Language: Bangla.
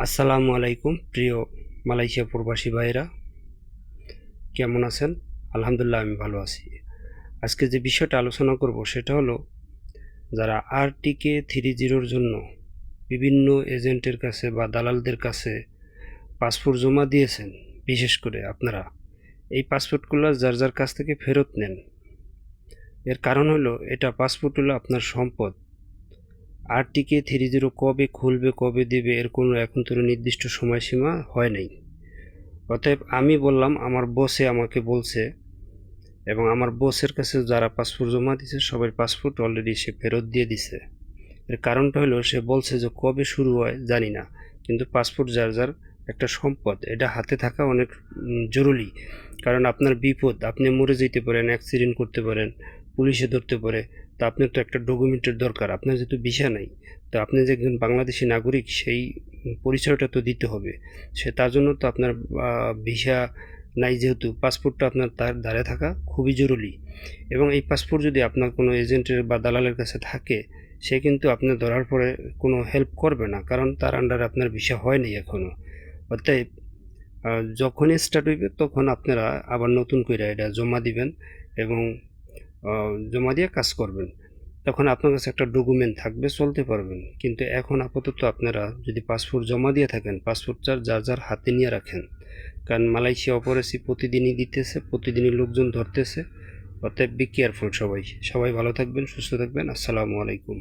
আসসালামু আলাইকুম প্রিয় মালয়েশিয়া প্রবাসী ভাইরা, কেমন আছেন? আলহামদুলিল্লাহ আমি ভালো আছি। আজকে যে বিষয়টা আলোচনা করব সেটা হলো, যারা RTK30 জন্য বিভিন্ন এজেন্টের কাছে বা দালালদের কাছে পাসপোর্ট জমা দিয়েছেন, বিশেষ করে আপনারা এই পাসপোর্টগুলো যার যার কাছ থেকে ফেরত নেন। এর কারণ হলো, এটা পাসপোর্ট হলো আপনার সম্পদ। RTK30 কবে খুলবে, কবে দেবে, এর কোনো এখন তো নির্দিষ্ট সময়সীমা হয় নাই। অতএব আমি বললাম, আমার বসে আমাকে বলছে, এবং আমার বসের কাছে যারা পাসপোর্ট জমা দিয়েছে সবার পাসপোর্ট অলরেডি সে ফেরত দিয়ে দিছে। এর কারণটা হলো, সে বলছে যে কবে শুরু হয় জানি না, কিন্তু পাসপোর্ট যার যার একটা সম্পদ, এটা হাতে থাকা অনেক জরুরি। কারণ আপনার বিপদ, আপনি মরে যেতে পারেন, অ্যাক্সিডেন্ট করতে পারেন, পুলিশে ধরতে পারে, তো আপনার তো একটা ডকুমেন্টের দরকার। আপনার যেহেতু ভিসা নাই, তো আপনি যে একজন বাংলাদেশি নাগরিক, সেই পরিচয়টা তো দিতে হবে। তার জন্য তো আপনার ভিসা নাই, যেহেতু পাসপোর্টটা আপনার তার ধারে থাকা খুবই জরুরি। এবং এই পাসপোর্ট যদি আপনার কোনো এজেন্টের বা দালালের কাছে থাকে, সে কিন্তু আপনার ধরার পরে কোনো হেল্প করবে না, কারণ তার আন্ডারে আপনার ভিসা হয়নি এখনও। অতএব যখনই স্টার্ট হইবে তখন আপনারা আবার নতুন করে এটা জমা দিবেন এবং জমা দিয়ে কাজ করবেন। তখন আপনার কাছে একটা ডকুমেন্ট থাকবে, চলতে পারবেন। কিন্তু এখন আপাতত আপনারা যদি পাসপোর্ট জমা দিয়ে থাকেন, পাসপোর্টটা যার যার হাতে নিয়ে রাখেন। কারণ মালয়েশিয়া অপরাসি প্রতিদিনই দিতেছে, প্রতিদিনই লোকজন ধরতেছে। অতএব বি কেয়ারফুল। সবাই সবাই ভালো থাকবেন, সুস্থ থাকবেন। আসসালামু আলাইকুম।